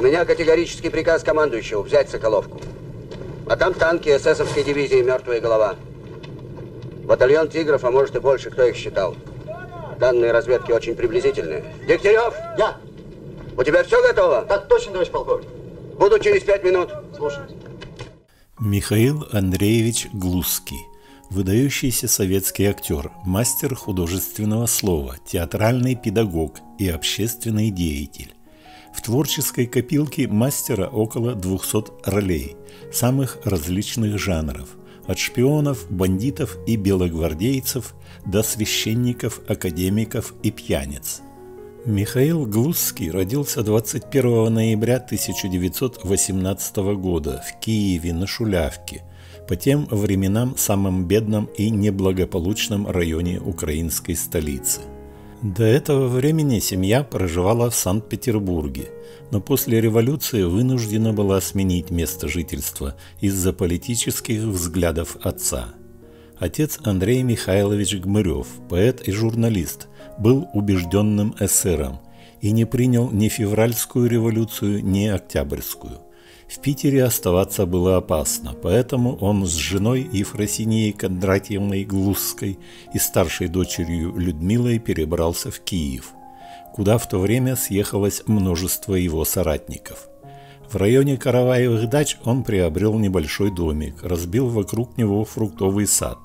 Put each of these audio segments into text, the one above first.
меня категорический приказ командующего взять Соколовку. А там танки эсэсовской дивизии «Мертвая голова». Батальон «Тигров», а может и больше, кто их считал. Данные разведки очень приблизительные. Дегтярев! Я! У тебя все готово? Так точно, товарищ полковник. Буду через 5 минут. Слушайте. Михаил Андреевич Глузский. Выдающийся советский актер, мастер художественного слова, театральный педагог и общественный деятель. В творческой копилке мастера около 200 ролей, самых различных жанров, от шпионов, бандитов и белогвардейцев до священников, академиков и пьяниц. Михаил Глузский родился 21 ноября 1918 года в Киеве на Шулявке, по тем временам самом бедном и неблагополучном районе украинской столицы. До этого времени семья проживала в Санкт-Петербурге, но после революции вынуждена была сменить место жительства из-за политических взглядов отца. Отец Андрей Михайлович Гмырев, поэт и журналист, был убежденным эсером и не принял ни февральскую революцию, ни октябрьскую. В Питере оставаться было опасно, поэтому он с женой Ефросинией Кондратьевной Глузской и старшей дочерью Людмилой перебрался в Киев, куда в то время съехалось множество его соратников. В районе Караваевых дач он приобрел небольшой домик, разбил вокруг него фруктовый сад,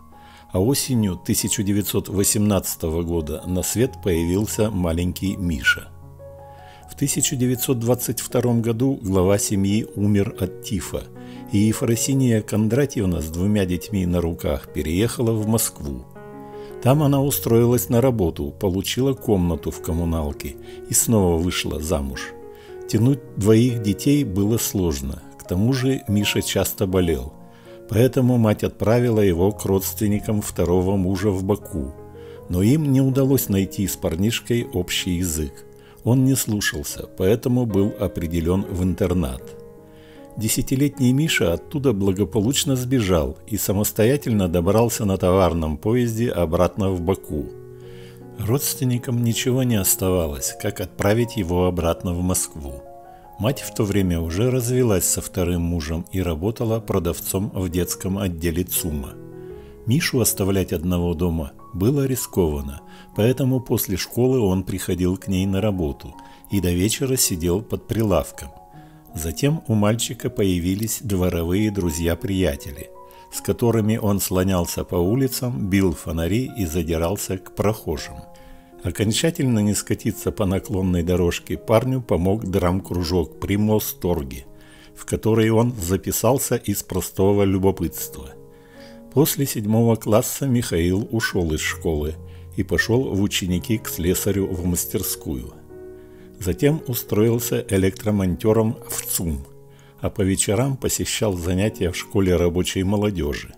а осенью 1918 года на свет появился маленький Миша. В 1922 году глава семьи умер от тифа, и Ефросиния Кондратьевна с 2 детьми на руках переехала в Москву. Там она устроилась на работу, получила комнату в коммуналке и снова вышла замуж. Тянуть 2 детей было сложно, к тому же Миша часто болел, поэтому мать отправила его к родственникам второго мужа в Баку, но им не удалось найти с парнишкой общий язык. Он не слушался, поэтому был определен в интернат. 10-летний Миша оттуда благополучно сбежал и самостоятельно добрался на товарном поезде обратно в Баку. Родственникам ничего не оставалось, как отправить его обратно в Москву. Мать в то время уже развелась со вторым мужем и работала продавцом в детском отделе ЦУМа. Мишу оставлять одного дома было рискованно, поэтому после школы он приходил к ней на работу и до вечера сидел под прилавком. Затем у мальчика появились дворовые друзья-приятели, с которыми он слонялся по улицам, бил фонари и задирался к прохожим. Окончательно не скатиться по наклонной дорожке парню помог драм-кружок при Мосторге, в который он записался из простого любопытства. После 7 класса Михаил ушел из школы и пошел в ученики к слесарю в мастерскую. Затем устроился электромонтером в ЦУМ, а по вечерам посещал занятия в школе рабочей молодежи.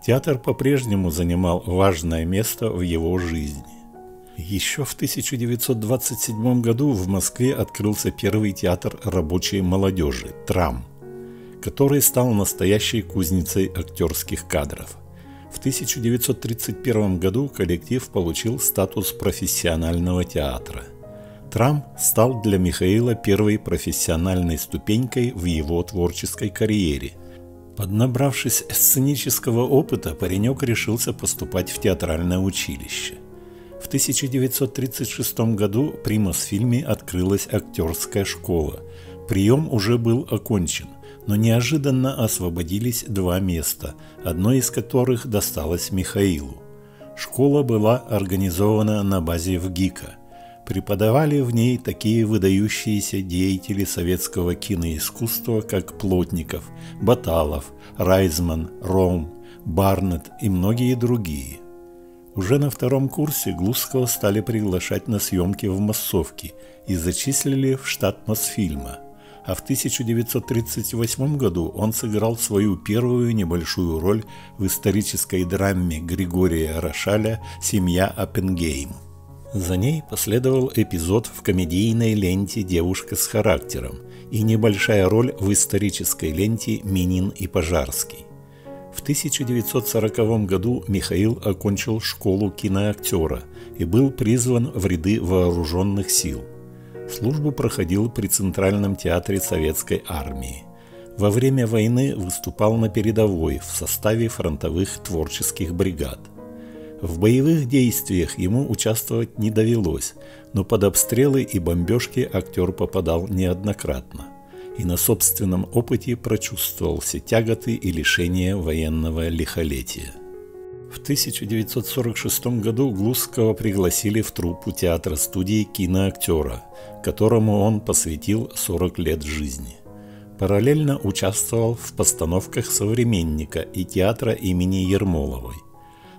Театр по-прежнему занимал важное место в его жизни. Еще в 1927 году в Москве открылся первый театр рабочей молодежи «ТРАМ», который стал настоящей кузницей актерских кадров. В 1931 году коллектив получил статус профессионального театра. «ТРАМ» стал для Михаила первой профессиональной ступенькой в его творческой карьере. Поднабравшись сценического опыта, паренек решился поступать в театральное училище. В 1936 году при Мосфильме открылась актерская школа. Прием уже был окончен, но неожиданно освободились 2 места, одно из которых досталось Михаилу. Школа была организована на базе ВГИКа. Преподавали в ней такие выдающиеся деятели советского киноискусства, как Плотников, Баталов, Райзман, Ром, Барнетт и многие другие. Уже на 2 курсе Глузского стали приглашать на съемки в массовке и зачислили в штат Мосфильма. А в 1938 году он сыграл свою первую небольшую роль в исторической драме Григория Рошаля «Семья Оппенгейм». За ней последовал эпизод в комедийной ленте «Девушка с характером» и небольшая роль в исторической ленте «Минин и Пожарский». В 1940 году Михаил окончил школу киноактера и был призван в ряды вооруженных сил. Службу проходил при Центральном театре Советской армии. Во время войны выступал на передовой в составе фронтовых творческих бригад. В боевых действиях ему участвовать не довелось, но под обстрелы и бомбежки актер попадал неоднократно и на собственном опыте прочувствовал все тяготы и лишения военного лихолетия. В 1946 году Глузского пригласили в труппу театра-студии киноактера, которому он посвятил 40 лет жизни. Параллельно участвовал в постановках «Современника» и театра имени Ермоловой.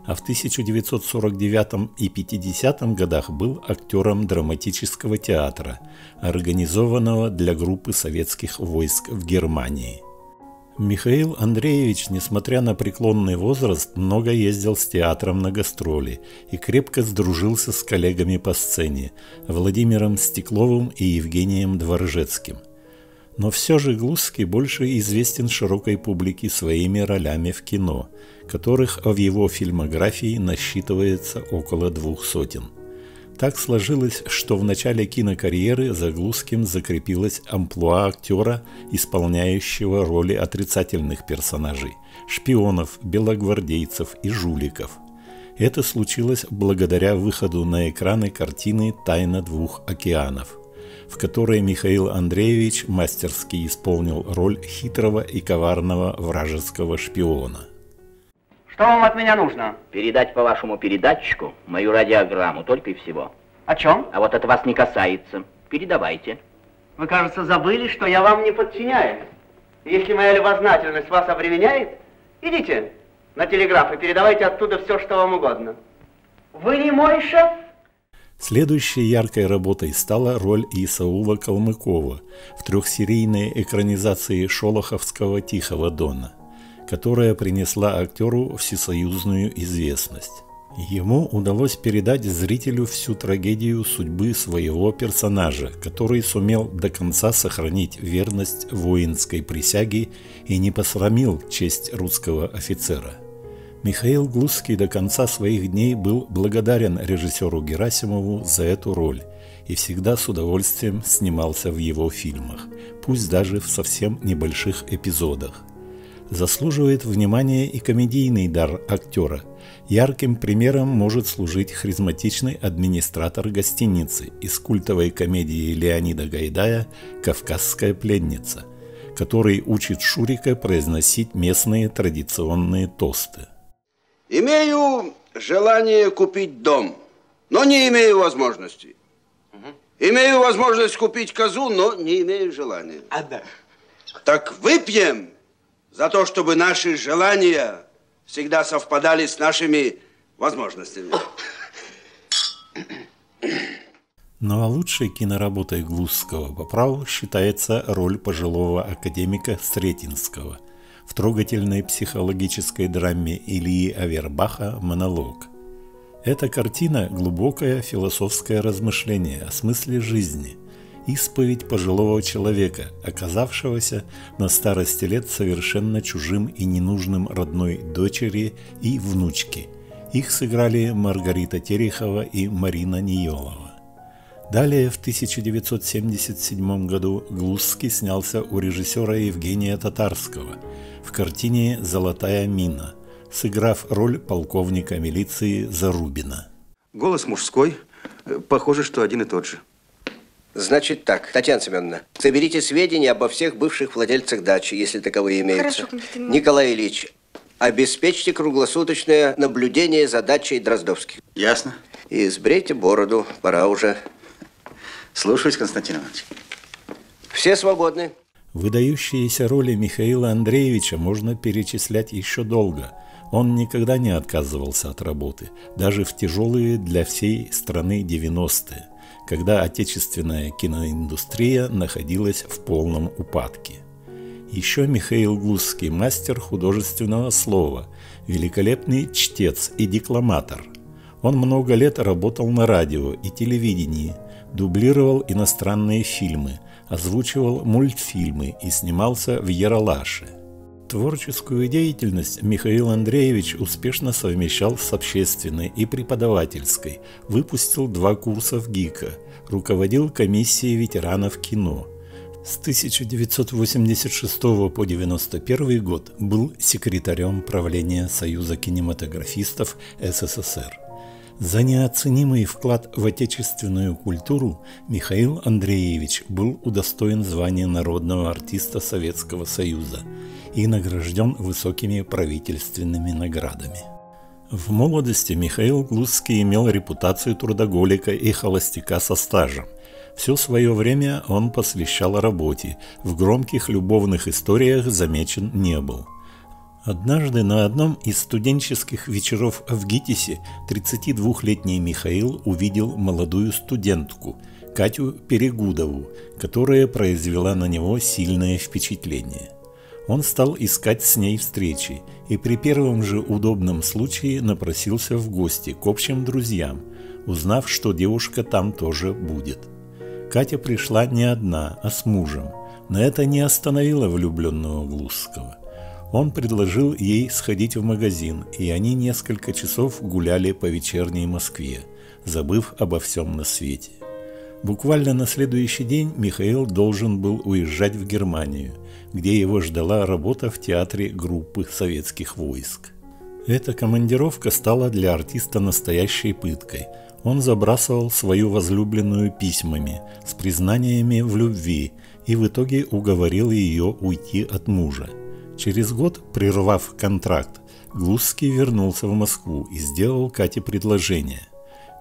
А в 1949 и 50 годах был актером драматического театра, организованного для группы советских войск в Германии. Михаил Андреевич, несмотря на преклонный возраст, много ездил с театром на гастроли и крепко сдружился с коллегами по сцене Владимиром Стекловым и Евгением Дворжецким. Но все же Глузский больше известен широкой публике своими ролями в кино, которых в его фильмографии насчитывается около 200. Так сложилось, что в начале кинокарьеры за Глузским закрепилась амплуа актера, исполняющего роли отрицательных персонажей – шпионов, белогвардейцев и жуликов. Это случилось благодаря выходу на экраны картины «Тайна двух океанов», в которой Михаил Андреевич мастерски исполнил роль хитрого и коварного вражеского шпиона. Что вам от меня нужно? Передать по вашему передатчику мою радиограмму, только и всего. О чем? А вот это вас не касается. Передавайте. Вы, кажется, забыли, что я вам не подчиняюсь. Если моя любознательность вас обременяет, идите на телеграф и передавайте оттуда все, что вам угодно. Вы не мой шеф? Следующей яркой работой стала роль Исаула Калмыкова в трехсерийной экранизации шолоховского «Тихого дона», которая принесла актеру всесоюзную известность. Ему удалось передать зрителю всю трагедию судьбы своего персонажа, который сумел до конца сохранить верность воинской присяге и не посрамил честь русского офицера. Михаил Глузский до конца своих дней был благодарен режиссеру Герасимову за эту роль и всегда с удовольствием снимался в его фильмах, пусть даже в совсем небольших эпизодах. Заслуживает внимания и комедийный дар актера. Ярким примером может служить харизматичный администратор гостиницы из культовой комедии Леонида Гайдая «Кавказская пленница», который учит Шурика произносить местные традиционные тосты. Имею желание купить дом, но не имею возможности. Имею возможность купить козу, но не имею желания. Да. Так выпьем за то, чтобы наши желания всегда совпадали с нашими возможностями. Ну а лучшей киноработой Глузского по праву считается роль пожилого академика Сретенского в трогательной психологической драме Ильи Авербаха «Монолог». Эта картина – глубокое философское размышление о смысле жизни, исповедь пожилого человека, оказавшегося на старости лет совершенно чужим и ненужным родной дочери и внучке. Их сыграли Маргарита Терехова и Марина Ниелова. Далее, в 1977 году, Глузский снялся у режиссера Евгения Татарского в картине «Золотая мина», сыграв роль полковника милиции Зарубина. Голос мужской, похоже, что один и тот же. Значит так, Татьяна Семеновна, соберите сведения обо всех бывших владельцах дачи, если таковые имеются. Хорошо, Николай Ильич, обеспечьте круглосуточное наблюдение за дачей Дроздовских. Ясно. И сбрейте бороду, пора уже. Слушаюсь, Константин Иванович. Все свободны. Выдающиеся роли Михаила Андреевича можно перечислять еще долго. Он никогда не отказывался от работы, даже в тяжелые для всей страны 90-е, когда отечественная киноиндустрия находилась в полном упадке. Еще Михаил Глузский – мастер художественного слова, великолепный чтец и декламатор. Он много лет работал на радио и телевидении, дублировал иностранные фильмы, озвучивал мультфильмы и снимался в «Ералаше». Творческую деятельность Михаил Андреевич успешно совмещал с общественной и преподавательской, выпустил 2 курса в ГИКа, руководил комиссией ветеранов кино. С 1986 по 1991 год был секретарем правления Союза кинематографистов СССР. За неоценимый вклад в отечественную культуру Михаил Андреевич был удостоен звания народного артиста Советского Союза и награжден высокими правительственными наградами. В молодости Михаил Глузский имел репутацию трудоголика и холостяка со стажем. Все свое время он посвящал работе, в громких любовных историях замечен не был. Однажды на одном из студенческих вечеров в ГИТИСе 32-летний Михаил увидел молодую студентку, Катю Перегудову, которая произвела на него сильное впечатление. Он стал искать с ней встречи и при первом же удобном случае напросился в гости к общим друзьям, узнав, что девушка там тоже будет. Катя пришла не одна, а с мужем, но это не остановило влюбленного Глузского. Он предложил ей сходить в магазин, и они несколько часов гуляли по вечерней Москве, забыв обо всем на свете. Буквально на следующий день Михаил должен был уезжать в Германию, где его ждала работа в театре группы советских войск. Эта командировка стала для артиста настоящей пыткой. Он забрасывал свою возлюбленную письмами с признаниями в любви и в итоге уговорил ее уйти от мужа. Через год, прервав контракт, Глузский вернулся в Москву и сделал Кате предложение.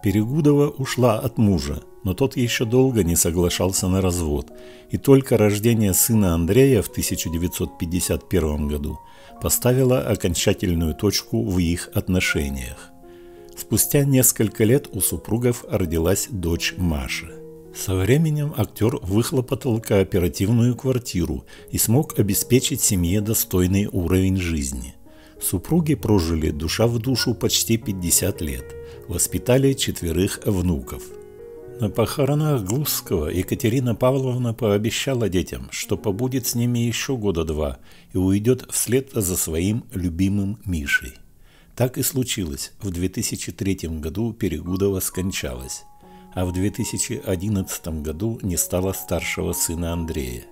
Перегудова ушла от мужа, но тот еще долго не соглашался на развод, и только рождение сына Андрея в 1951 году поставило окончательную точку в их отношениях. Спустя несколько лет у супругов родилась дочь Маша. Со временем актер выхлопотал кооперативную квартиру и смог обеспечить семье достойный уровень жизни. Супруги прожили душа в душу почти 50 лет, воспитали 4 внуков. На похоронах Глузского Екатерина Павловна пообещала детям, что побудет с ними еще 2 года и уйдет вслед за своим любимым Мишей. Так и случилось. В 2003 году Перегудова скончалась, а в 2011 году не стало старшего сына Андрея.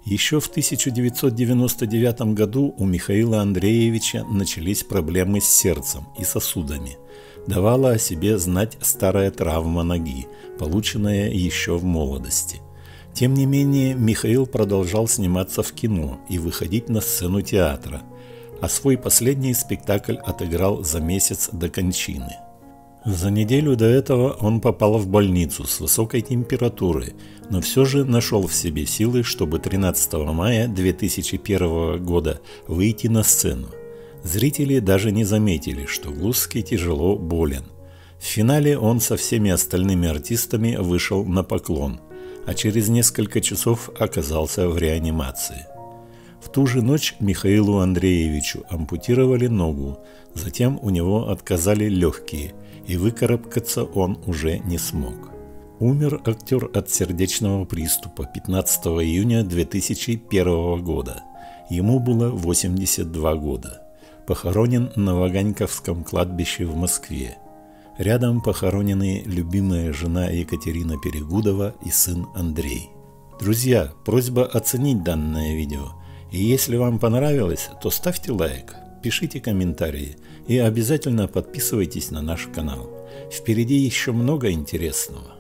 Еще в 1999 году у Михаила Андреевича начались проблемы с сердцем и сосудами. Давала о себе знать старая травма ноги, полученная еще в молодости. Тем не менее, Михаил продолжал сниматься в кино и выходить на сцену театра, а свой последний спектакль отыграл за месяц до кончины. За неделю до этого он попал в больницу с высокой температурой, но все же нашел в себе силы, чтобы 13 мая 2001 года выйти на сцену. Зрители даже не заметили, что Глузский тяжело болен. В финале он со всеми остальными артистами вышел на поклон, а через несколько часов оказался в реанимации. В ту же ночь Михаилу Андреевичу ампутировали ногу, затем у него отказали легкие, и выкарабкаться он уже не смог. Умер актер от сердечного приступа 15 июня 2001 года. Ему было 82 года. Похоронен на Ваганьковском кладбище в Москве. Рядом похоронены любимая жена Екатерина Перегудова и сын Андрей. Друзья, просьба оценить данное видео. И если вам понравилось, то ставьте лайк, пишите комментарии и обязательно подписывайтесь на наш канал. Впереди еще много интересного.